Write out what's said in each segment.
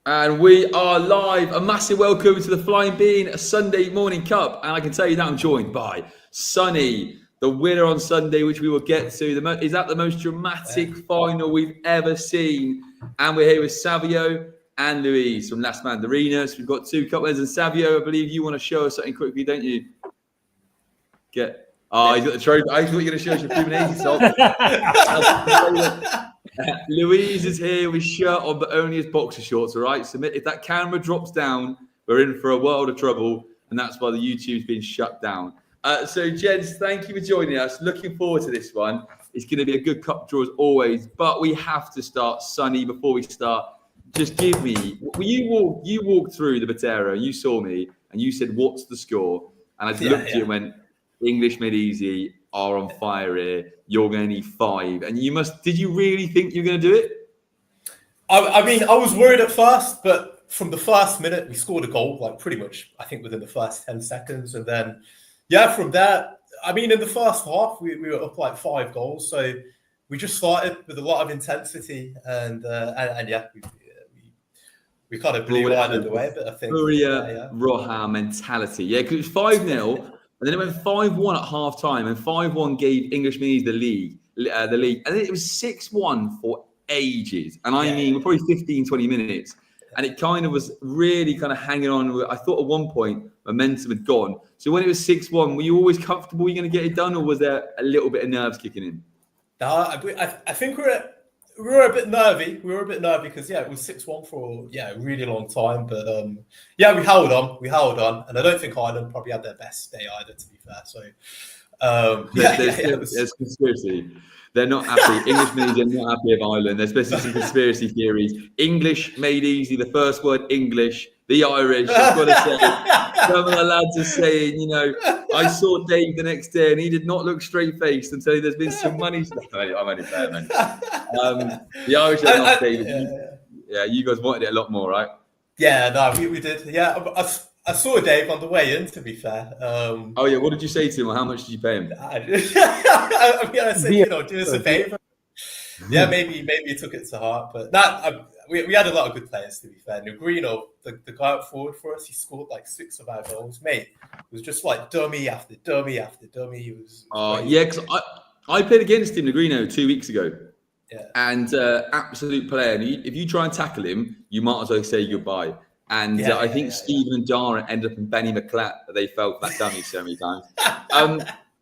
And we are live. A massive welcome to the Flying Bean, a Sunday morning cup. And I can tell you that I'm joined by Sonny, the winner on Sunday, which we will get to. Is that the most dramatic final we've ever seen? And we're here with Savio and Louise from Las Mandarinas. We've got two cup winners. And Savio, I believe you want to show us something quickly, don't you? He's got the trophy. I thought you were going to show us your Fluminense salt. Louise is here with shirt on, but only his boxer shorts. All right. So if that camera drops down, we're in for a world of trouble, and that's why the YouTube's been shut down. So, gents, thank you for joining us. Looking forward to this one. It's going to be a good cup draw as always, but we have to start. Sonny, before we start, just give me. You walked through the Botero, you saw me, and you said, "What's the score?" And I just looked at you and went, "English made easy are on fire here. You're going to need 5." And did you really think you were going to do it? I mean, I was worried at first, but from the first minute, we scored a goal, like pretty much, I think, within the first 10 seconds. And then, from that, I mean, in the first half, we were up like 5 goals. So we just started with a lot of intensity. And we kind of blew wide in the way, but I think Furia Roja mentality. Yeah, because it was 5-0. And then it went 5-1 at half time, and 5-1 gave English Minis the league. And then it was 6-1 for ages. And I mean, probably 15, 20 minutes. And it kind of was really kind of hanging on. I thought at one point momentum had gone. So when it was 6-1, were you always comfortable you're going to get it done, or was there a little bit of nerves kicking in? No, I think we were a bit nervy. We were a bit nervy because it was 6-1 for a really long time. But we held on, and I don't think Ireland probably had their best day either, to be fair. So there's conspiracy. They're not happy. English Minis are not happy of Ireland. There's basically some conspiracy theories. English made easy. The first word English. The Irish. I've got to say, some of the lads are saying, I saw Dave the next day and he did not look straight faced until there's been some money. I'm only playing, man. The Irish are not Dave. You guys wanted it a lot more, right? Yeah, no, we did. Yeah, I saw Dave on the way in, to be fair. What did you say to him? Or how much did you pay him? I said, do us a favour. Yeah, maybe he took it to heart, but we had a lot of good players, to be fair. Negrino, the guy up forward for us, he scored like 6 of our goals, mate. It was just like dummy after dummy after dummy. He was because I played against him, Negrino, 2 weeks ago. Yeah. And absolute player. And if you try and tackle him, you might as well say goodbye. And I think Stephen and Dara ended up in Benny McClatt. They fell for that dummy so many times.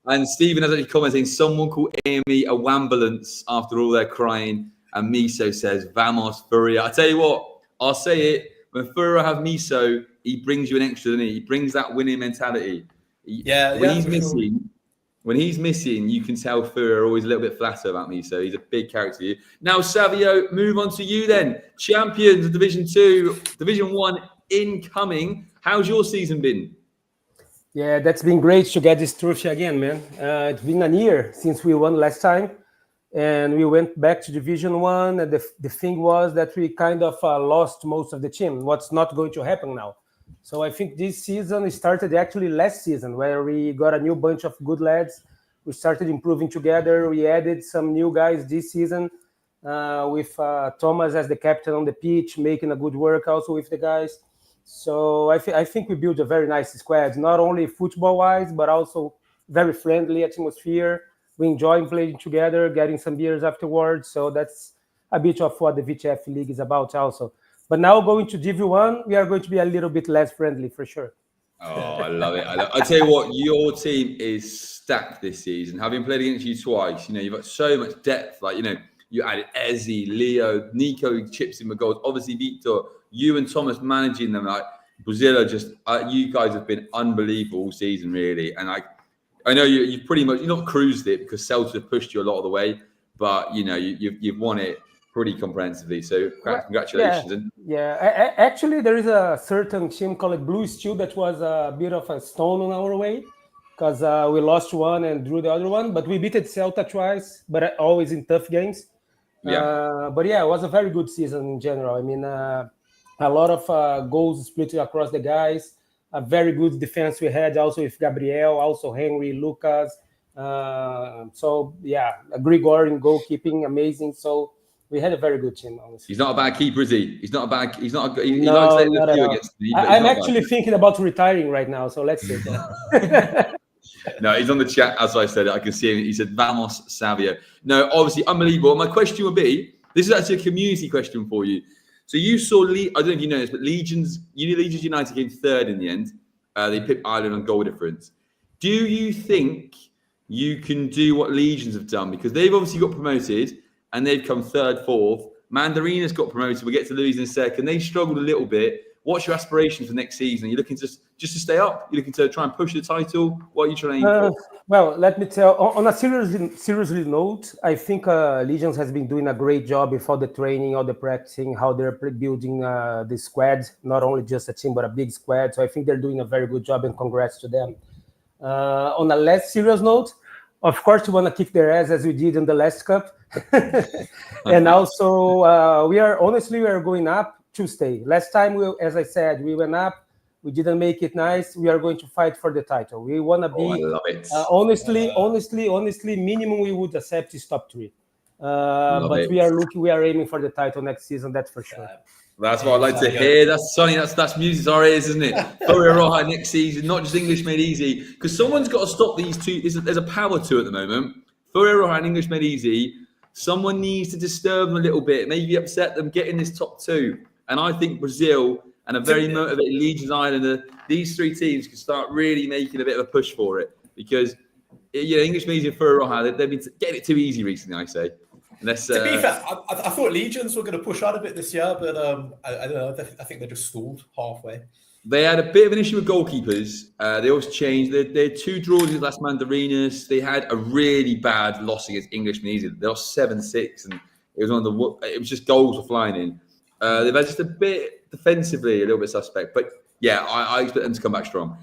And Stephen has actually commented saying someone called Amy a wambulance after all their crying. And Miso says, Vamos, Furia. I tell you what, I'll say it. When Furia have Miso, he brings you an extra, doesn't he? He brings that winning mentality. When he's missing, you can tell Furia are always a little bit flatter about Miso. He's a big character. Now, Savio, move on to you then. Champions of Division 2, Division 1 incoming. How's your season been? Yeah, that's been great to get this trophy again, man. It's been a year since we won last time, and we went back to Division 1. And the thing was that we kind of lost most of the team. What's not going to happen now? So I think this season started actually last season, where we got a new bunch of good lads. We started improving together. We added some new guys this season with Thomas as the captain on the pitch, making a good work also with the guys. So I think we built a very nice squad, not only football-wise, but also very friendly atmosphere. We enjoy playing together, getting some beers afterwards. So that's a bit of what the VTF League is about also. But now going to Div 1, we are going to be a little bit less friendly for sure. Oh, I love it. I tell you what, your team is stacked this season. Having played against you twice, you've got so much depth. You added Ezzy, Leo, Nico chips in with goals. Obviously, Victor, you and Thomas managing them. Brazil you guys have been unbelievable all season, really. And I know you've pretty much, you've not cruised it because Celta have pushed you a lot of the way, but you've won it pretty comprehensively. So congratulations. Actually, there is a certain team called Blue Steel that was a bit of a stone on our way because we lost one and drew the other one, but we beat Celta twice, but always in tough games. It was a very good season in general. I mean, a lot of goals split across the guys, a very good defense we had also with Gabriel, also Henry, Lucas. Grigor in goalkeeping, amazing. So We had a very good team, honestly. He's not a bad keeper, is he? He's not a bad. He No, likes letting not a at few all. against me. But I'm actually thinking about retiring right now, so let's see. No, he's on the chat as I said it. I can see him. He said, "Vamos, Savio." No, obviously unbelievable. My question would be: this is actually a community question for you. So you saw, I don't know if you know this, but Legions United came third in the end. They pipped Ireland on goal difference. Do you think you can do what Legions have done? Because they've obviously got promoted and they've come third, fourth. Mandarinas got promoted. We'll get to Louis in a second. They struggled a little bit. What's your aspirations for next season? Are you looking just to stay up? You're looking to try and push the title? What are you trying to aim for? Well, let me tell. On a seriously note, I think Legions has been doing a great job with all the training, all the practicing, how they're building the squad, not only just a team but a big squad. So I think they're doing a very good job, and congrats to them. On a less serious note, of course, we want to kick their ass as we did in the last cup, and also we are going up to stay. Last time, as I said, we went up. We didn't make it nice. We are going to fight for the title. We want to be, I love it. honestly, minimum we would accept is top 3. But we are aiming for the title next season. That's for sure. That's what I'd like to hear. That's Sonny. That's music to our ears, isn't it? Furia Roja next season, not just English made easy. Because someone's got to stop these two. There's a power to it at the moment. Furia Roja and English made easy. Someone needs to disturb them a little bit, maybe upset them, get in this top 2. And I think Brazil and a very motivated Legions Islander, these 3 teams can start really making a bit of a push for it. Because English made easy and Furia Roja, they've been getting it too easy recently, I say. To be fair, I thought Legions were going to push out a bit this year, but I don't know. I think they just stalled halfway. They had a bit of an issue with goalkeepers. They always changed. They had 2 draws against Las Mandarinas. They had a really bad loss against English Easy. They lost 7-6, and it was just goals were flying in. They've had just a bit defensively, a little bit suspect, but yeah, I expect them to come back strong.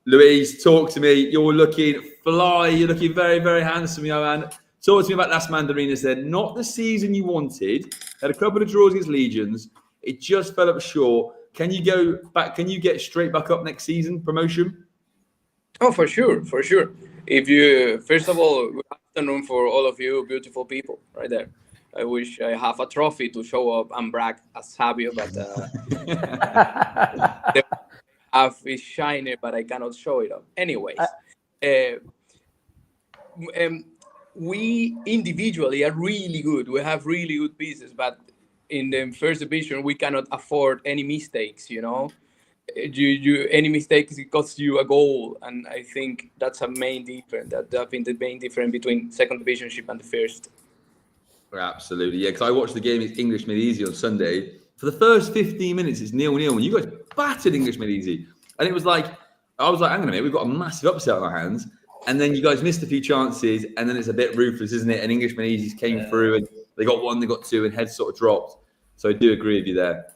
Louise, talk to me. You're looking fly. You're looking very, very handsome, young man. Talk to me about Las Mandarinas then. Not the season you wanted. Had a couple of draws against Legions. It just fell up short. Can you go back? Can you get straight back up next season? Promotion? Oh, for sure. If you, first of all, good afternoon for all of you beautiful people right there. I wish I have a trophy to show up and brag as Savio, but the half is shiny, but I cannot show it up. Anyways, we individually are really good. We have really good pieces, but in the first division, we cannot afford any mistakes, any mistakes, it costs you a goal. And I think that's a main difference. That's been the main difference between second divisionship and the first. Absolutely, yeah, because I watched the game against English Made Easy on Sunday. For the first 15 minutes, it's 0-0, and you guys battered English Made Easy. And it was like, I was like, hang on a minute, we've got a massive upset on our hands. And then you guys missed a few chances, and then it's a bit ruthless, isn't it? And English Made Easy came through, and they got 1, they got 2, and heads sort of dropped. So I do agree with you there.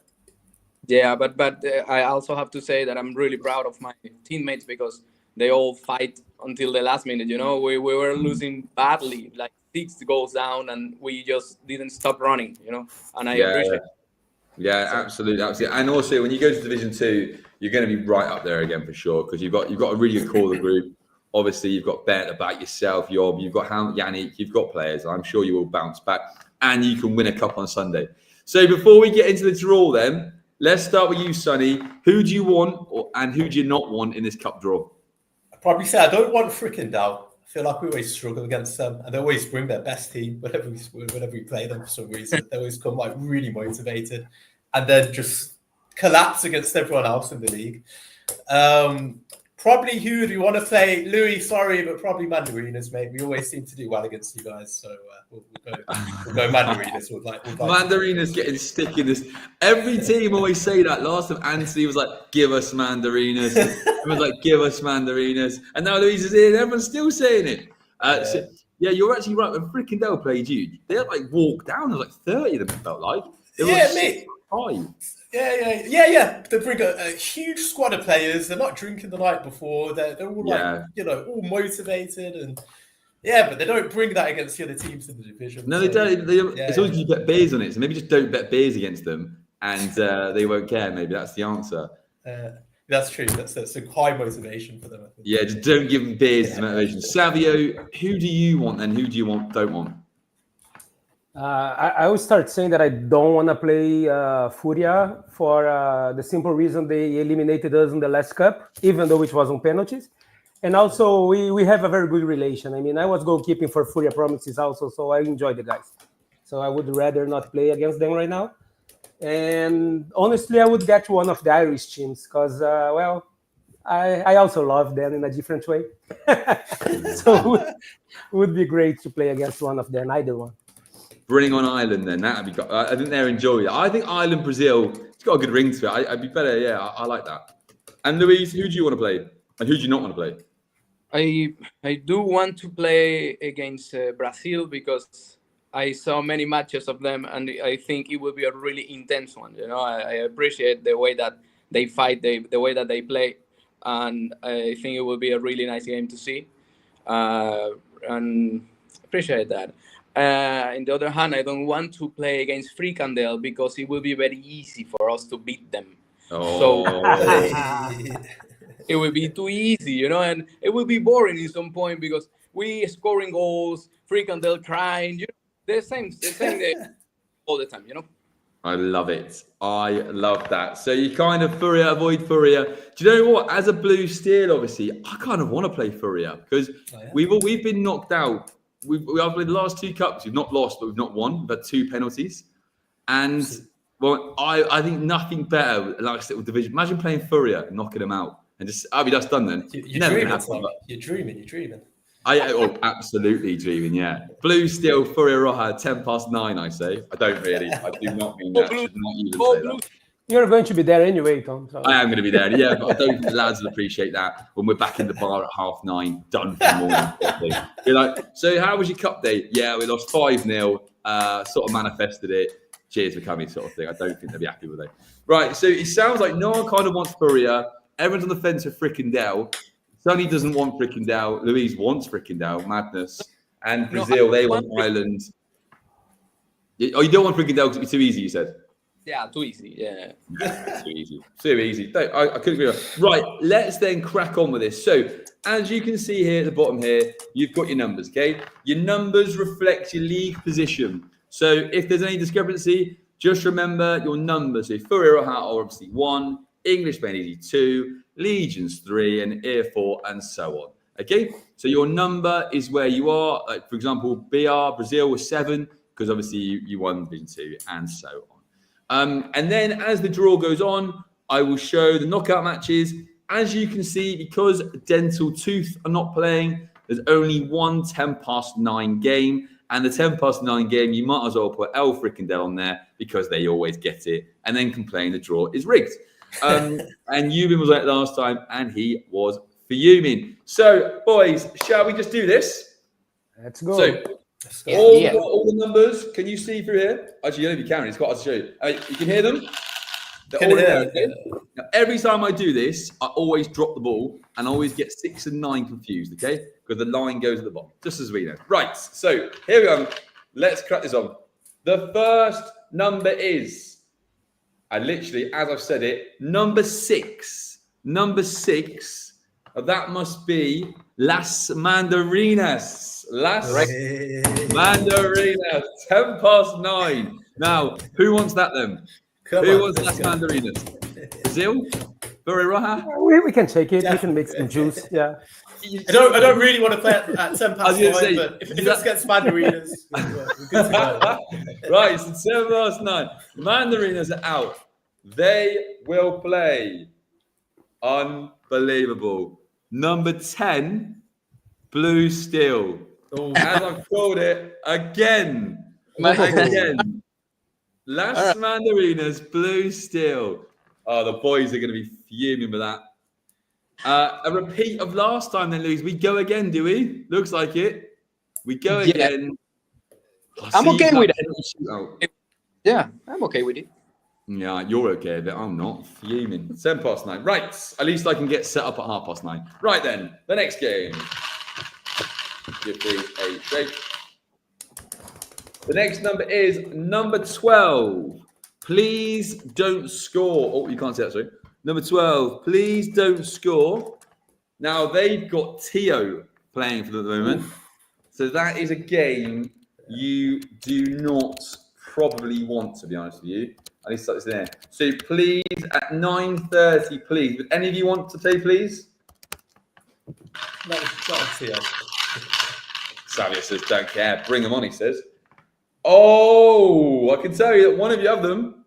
Yeah, but I also have to say that I'm really proud of my teammates because they all fight until the last minute. We were losing badly, like 6 goals down, and we just didn't stop running. And I appreciate it. Yeah, absolutely. And also, when you go to Division 2, you're going to be right up there again for sure because you've got a really good core of the group. Obviously, you've got Bet about yourself, Job. You've got Yannick. You've got players. I'm sure you will bounce back, and you can win a cup on Sunday. So before we get into the draw, then let's start with you, Sonny. Who do you want, and who do you not want in this cup draw? I'd probably say I don't want Frikandel. I feel like we always struggle against them, and they always bring their best team whenever we play them for some reason. They always come like really motivated, and then just collapse against everyone else in the league. Probably who do you want to play? Louis, sorry, but probably Mandarinas, mate. We always seem to do well against you guys, so we'll go Mandarinas. Mandarinas getting stick in this. Every team always say that. Last time Anthony was like, give us Mandarinas. It was like, give us Mandarinas. And now Louise is here and everyone's still saying it. So, you're actually right. When Frikandel played you, they had like walked down. There was like 30 of them, it felt like. Mate. 5. Yeah. They bring a huge squad of players. They're not drinking the night before. They're all all motivated and but they don't bring that against the other teams in the division. No, they don't. It's always you bet beers on it. So maybe just don't bet beers against them, and they won't care. Maybe that's the answer. That's true. That's a high motivation for them. I think. Yeah, just don't give them beers as motivation. Savio, who do you want and who do you don't want? I will start saying that I don't want to play Furia for the simple reason they eliminated us in the last cup, even though it was on penalties. And also, we have a very good relation. I mean, I was goalkeeping for Furia Promises also, so I enjoy the guys. So I would rather not play against them right now. And honestly, I would get one of the Irish teams because, well, I also love them in a different way. So it would be great to play against one of them, either one. Bring on Ireland then. That'd be. I think they're enjoying it. I think Ireland, Brazil, it's got a good ring to it. I'd be better. Yeah, I like that. And Louise, who do you want to play? And who do you not want to play? I do want to play against Brazil because I saw many matches of them, and I think it will be a really intense one. You know, I appreciate the way that they fight, the way that they play, and I think it will be a really nice game to see, and appreciate that. On the other hand, I don't want to play against Frikandel because it will be very easy for us to beat them. Oh. So it will be too easy, you know, and it will be boring in some point because we scoring goals, Frikandel crying, you know, the same all the time, you know. I love it. I love that. So you kind of avoid Furia. Do you know what? As a blue steel, obviously, I kind of want to play Furia because we've been knocked out. We've played the last 2 cups. We've not lost, but we've not won. We've had 2 penalties. And well, I think nothing better than like a little division. Imagine playing Furia and knocking them out. And just, that's done then. You're dreaming. Absolutely dreaming, yeah. Blue steel, Furia Roja, 9:10, I say. I don't really. I do not mean that. I should not even say that. You're going to be there anyway, Tom. So. I am going to be there, yeah, but I don't think the lads will appreciate that when we're back in the bar at 9:30, done for the morning. You're like, so how was your cup day? Yeah, we lost 5-0, sort of manifested it. Cheers for coming, sort of thing. I don't think they'll be happy with it. Right, so it sounds like no one kind of wants Furia. Everyone's on the fence for Frikandel. Sonny doesn't want Frikandel. Louise wants Frikandel. Madness. And Brazil, they want Ireland. Oh, you don't want Frikandel because it's too easy, you said? Yeah, too easy. Yeah. Too easy. Too easy. I couldn't agree more. Right, let's then crack on with this. So, as you can see here at the bottom here, you've got your numbers, okay? Your numbers reflect your league position. So, if there's any discrepancy, just remember your numbers. So, Furia Roja are obviously 1, English Spain Easy 2, Legions 3, and Éire 4, and so on. Okay? So, your number is where you are. Like, for example, BR, Brazil was 7, because obviously you won Bean 2, and so on. And then as the draw goes on, I will show the knockout matches. As you can see, because Dental Tooth are not playing, there's only one 10:09 game. And the 10:09 game, you might as well put El Frikandel on there because they always get it and then complain the draw is rigged. And Ewan was on it last time and he was fuming. So, boys, shall we just do this? Let's go. So, all the numbers, can you see through here? Actually, you don't need camera, it's quite hard to show you. You can hear them? They're all there, okay? Now, every time I do this, I always drop the ball and I always get 6 and 9 confused, okay? Because the line goes at the bottom, just as we know. Right, so here we go. Let's crack this on. The first number is, and literally, as I've said it, number 6. Number 6, that must be Las Mandarinas. Mandarinas, 10:09. Now, who wants that then? Who wants Las Mandarinas? Brazil? Furia Roja? We can take it. We can make some juice. Yeah. I don't really want to play at 10:09, but if it gets Mandarinas, we're good to go. Right, so 10:09. Mandarinas are out. They will play. Unbelievable. Number 10, Blue Steel. Oh. As I've called it again. Las Mandarinas, Blue Steel. Oh, the boys are going to be fuming with that. A repeat of last time then, Louise. We go again, do we? Looks like it. We go again. I'm okay with it. Yeah, I'm okay with it. Yeah, you're okay with it. I'm not. Fuming. 9:10. Right. At least I can get set up at 9:30. Right then. The next game. Give me a shake. The next number is number 12. Please don't score. Oh, you can't see that, sorry. Number 12. Please don't score. Now, they've got Tio playing for them at the moment. So that is a game you do not probably want, to be honest with you. I need to start this in there. So please, at 9:30, please. Would any of you want to play, please? No, it's here. Savio says, don't care. Bring them on, he says. Oh, I can tell you that one of you have them.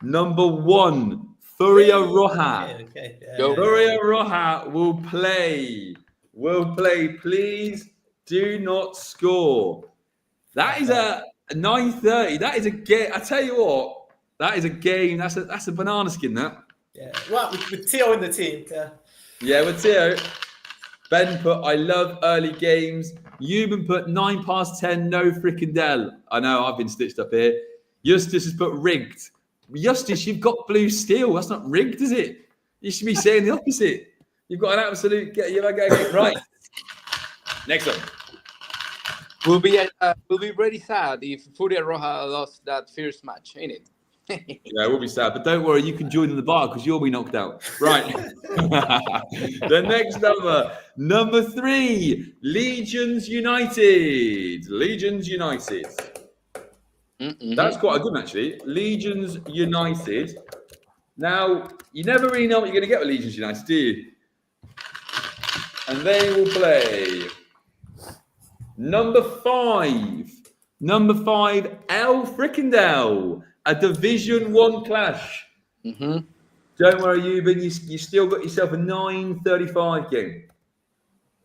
Number 1, Furia Roja. Okay. Furia Roja will play. Please do not score. That is a 9:30. That is a game. I tell you what, that is a game. That's a banana skin, that. Yeah. Right, with Theo in the team. Yeah. Yeah, with Theo. Ben put, I love early games. Euban put 10:09, no Frikandel. I know, I've been stitched up here. Justus has put rigged. Justus, you've got blue steel. That's not rigged, is it? You should be saying the opposite. You've got an absolute, you're going to get right. Next one. We'll be very sad if Furia Roja lost that first match, ain't it? Yeah, it will be sad, but don't worry, you can join in the bar because you'll be knocked out. Right. The next number 3, Legions United. That's quite a good one, actually. Legions United. Now, you never really know what you're going to get with Legions United, do you? And they will play number 5, El Frikandel. A Division 1 clash. Don't worry, Euban. You still got yourself a 9:35 game.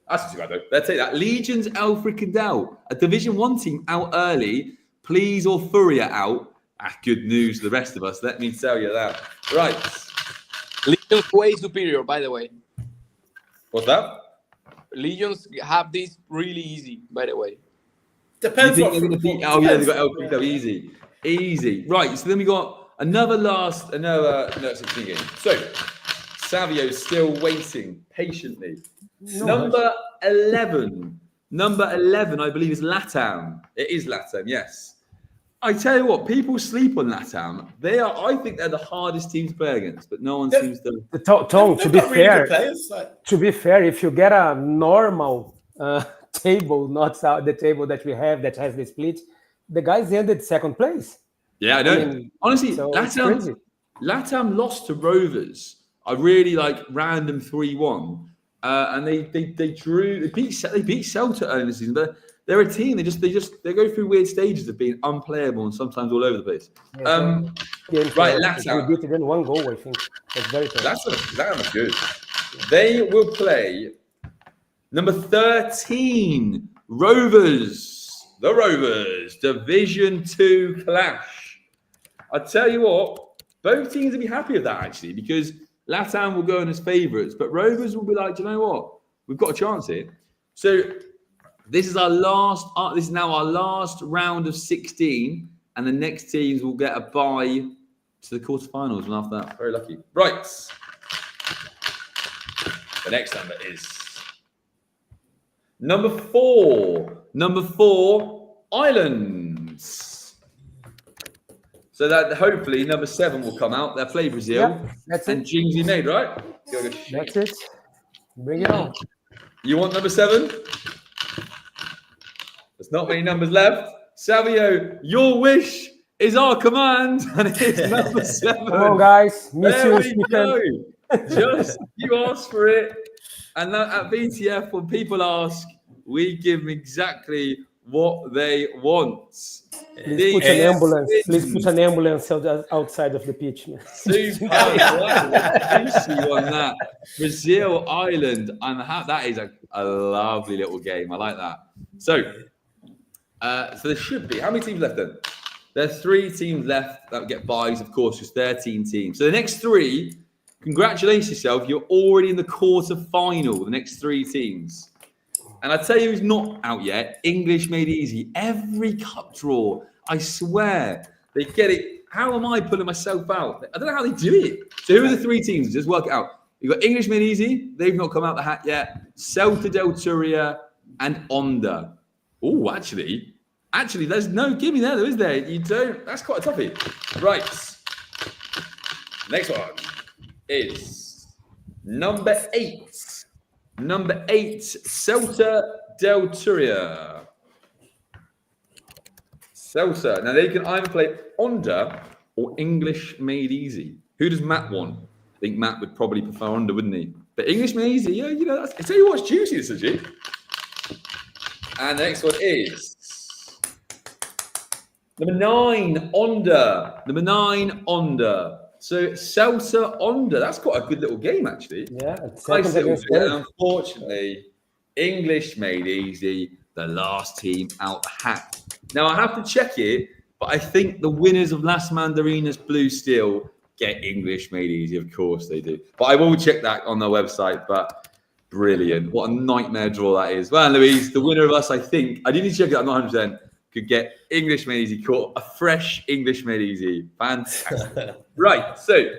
That's not too bad, though. Let's take that. Legions El Frikandel. A Division 1 team out early. Please or Furia out. Good news to the rest of us. Let me tell you that. Right. Legions way superior, by the way. What's that? Legions have this really easy, by the way. Depends you what. think they're gonna beat, they've got El Frikandel easy. Right, so then we got another 16 game. So Savio's still waiting patiently. Number 11, I believe, is LATAM. It is LATAM, yes. I tell you what, people sleep on LATAM. I think they're the hardest team to play against, but no one seems to. Tom, to be fair, if you get a normal table, not the table that we have that has the split, the guys ended second place. Yeah, I know. Honestly, so LATAM lost to Rovers. A really random 3-1, and they beat Celta early this season. But they're a team. They go through weird stages of being unplayable and sometimes all over the place. Right, LATAM. We beat it in 1 goal, I think. That's very tough. LATAM good. They will play number 13, Rovers. The Rovers, Division 2 clash. I tell you what, both teams will be happy with that, actually, because LATAM will go in as favourites, but Rovers will be like, do you know what? We've got a chance here. So this is now our last round of 16, and the next teams will get a bye to the quarterfinals, and after that, very lucky. Right. The next number is number 4, Islands. So that hopefully number 7 will come out. They'll play Brazil. Yeah, that's and it. Jingsley made, right? That's it. Bring it on. You want number 7? There's not many numbers left. Savio, your wish is our command, and it is number 7. Come on, guys. There we go. Just you ask for it. And at VTF, when people ask, we give them exactly what they want. Please put an ambulance. Please put an ambulance outside of the pitch. Super. On that. Brazil, Ireland, and that is a lovely little game. I like that. So there should be. How many teams left then? There's 3 teams left that get buys, of course, just 13 teams. So the next 3, congratulations yourself. You're already in the quarter-final, the next 3 teams. And I tell you who's not out yet, English Made Easy. Every cup draw, I swear, they get it. How am I pulling myself out? I don't know how they do it. So who are the 3 teams? Just work it out. You've got English Made Easy. They've not come out the hat yet. Celta del Turia and ONDA. Oh, actually, there's no gimme there, though, is there? You don't. That's quite a toughie. Right. Next one is number 8. Number 8, Celta del Turia. Celta. Now they can either play ONDA or English Made Easy. Who does Matt want? I think Matt would probably prefer ONDA, wouldn't he? But English Made Easy, yeah, you know, I tell you what's juicy, this is G. And the next one is number 9, ONDA. Number 9, ONDA. So Celta ONDA. That's quite a good little game, actually. Yeah, Nice little game. Unfortunately, English Made Easy, the last team out the hat. Now I have to check it, but I think the winners of last Mandarinas Blue Steel get English Made Easy. Of course they do. But I will check that on their website. But brilliant. What a nightmare draw that is. Well, Louise, the winner of us, I think, I didn't check it, I'm not 100%, could get English Made Easy. Caught a fresh English Made Easy. Fantastic. Right. So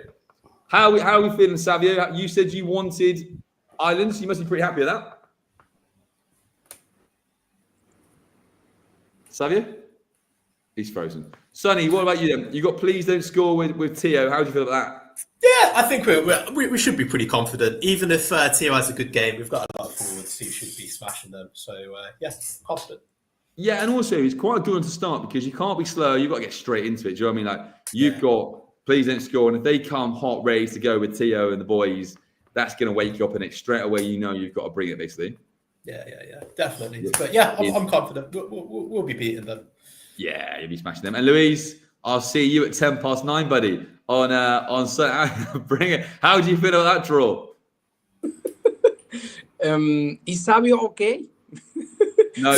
how are we feeling, Savio? You said you wanted Ireland, so you must be pretty happy with that. Savio? He's frozen. Sonny, what about you then? You got Please Don't Score with Tio. How do you feel about that? Yeah, I think we should be pretty confident. Even if Tio has a good game, we've got a lot of forwards who should be smashing them. So, yes, confident. Yeah, and also it's quite a good one to start because you can't be slow. You've got to get straight into it. Do you know what I mean? Like you've got Please Don't Score, and if they come hot, ready to go with Tio and the boys, that's going to wake you up, and it straight away you know you've got to bring it, basically. Yeah, definitely. Yeah. But yeah, I'm confident. We'll be beating them. Yeah, you'll be smashing them. And Louise, I'll see you at 9:10, buddy. On Sunday. Bring it. How do you feel about that draw? Is Savio okay? No,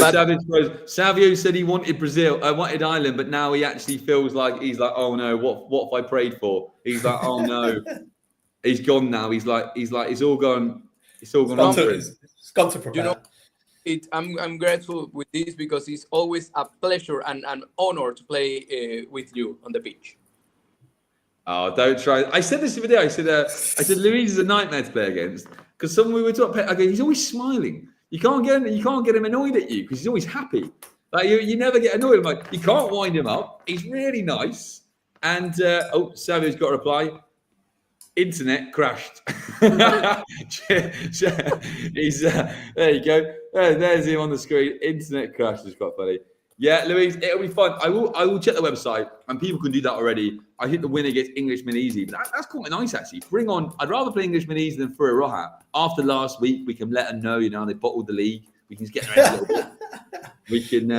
Savio said he wanted Brazil. I wanted Ireland, but now he actually feels like oh no, what have I prayed for? He's like, oh no, he's gone now. He's like, it's all gone. It's all gone. It's gone to prepare. You know, I'm grateful with this because it's always a pleasure and an honor to play with you on the pitch. Oh, don't try. I said this the other day. I said Louise is a nightmare to play against because someone we were talking. Okay, he's always smiling. You can't get him annoyed at you because he's always happy. Like you never get annoyed. I'm like, you can't wind him up. He's really nice. And Savio's got a reply. Internet crashed. He's there you go. There's him on the screen. Internet crashed is quite funny. Yeah, Louise, it'll be fun. I will check the website, and people can do that already. I think the winner gets Englishman Easy, but that's quite nice actually. Bring on. I'd rather play Englishman Easy than Furia Roja. After last week, we can let them know. You know, they bottled the league. We can just get them a little bit. We can,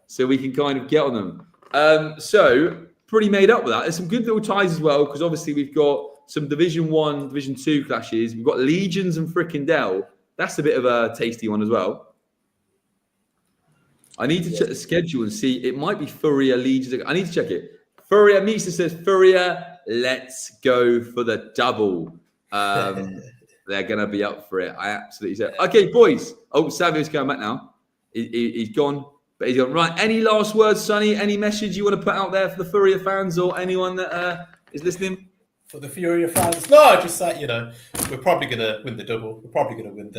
so we can kind of get on them. So pretty made up with that. There's some good little ties as well because obviously we've got some Division 1, Division 2 clashes. We've got Legions and Frikandel. That's a bit of a tasty one as well. I need to check the schedule and see. It might be Furia Legions. I need to check it. Furia, Misa says, Furia, let's go for the double. They're going to be up for it. I absolutely said. Okay, boys. Oh, Savio's going back now. He's gone. But he's gone. Right. Any last words, Sonny? Any message you want to put out there for the Furia fans or anyone that is listening? For the Furia fans? No, just that, we're probably going to win the double. We're probably going to win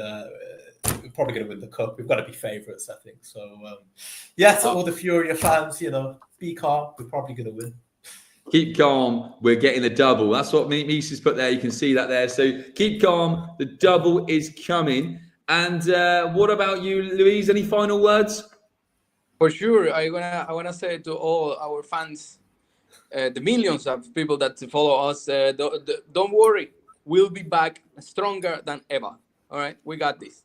the cup. We've got to be favourites, I think. So, to all the Furia fans, be calm. We're probably going to win. Keep calm. We're getting the double. That's what Mises put there. You can see that there. So keep calm. The double is coming. And what about you, Louise? Any final words? For sure. I wanna say to all our fans, the millions of people that follow us, don't worry. We'll be back stronger than ever. All right, we got this.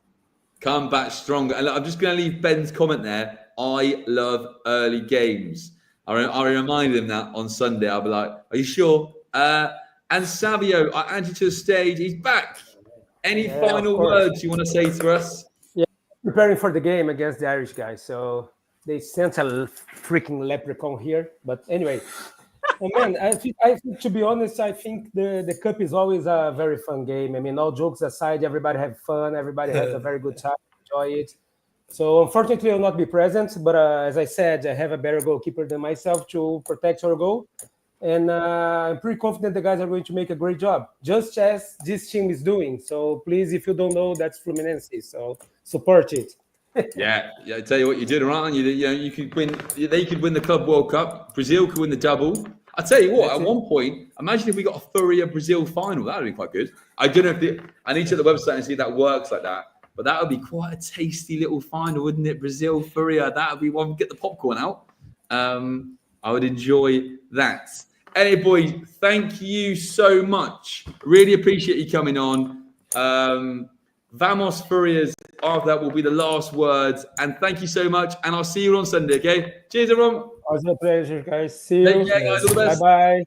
Come back stronger. And I'm just going to leave Ben's comment there. I love early games. I reminded him that on Sunday. I'll be like, are you sure? And Savio, I add you to the stage. He's back. Any final words you want to say to us? Yeah, preparing for the game against the Irish guys. So they sent a freaking leprechaun here. But anyway, man, I think, to be honest, I think the Cup is always a very fun game. I mean, all jokes aside, everybody have fun. Everybody has a very good time. Enjoy it. So unfortunately, I will not be present. But as I said, I have a better goalkeeper than myself to protect our goal. And I'm pretty confident the guys are going to make a great job, just as this team is doing. So please, if you don't know, that's Fluminense. So support it. Yeah, I tell you what, you did right, aren't you? You could win. They could win the Club World Cup. Brazil could win the double. I tell you what, at one point, imagine if we got a Furia Brazil final. That would be quite good. I don't know if I need to check the website and see if that works like that. But that would be quite a tasty little final, wouldn't it? Brazil Furia. That would be one. Get the popcorn out. I would enjoy that. Anyway, boys, thank you so much. Really appreciate you coming on. Vamos Furias, after that will be the last words. And thank you so much. And I'll see you on Sunday, okay? Cheers, everyone. Always a pleasure, guys. See you. Take care, guys. All the best. Bye-bye.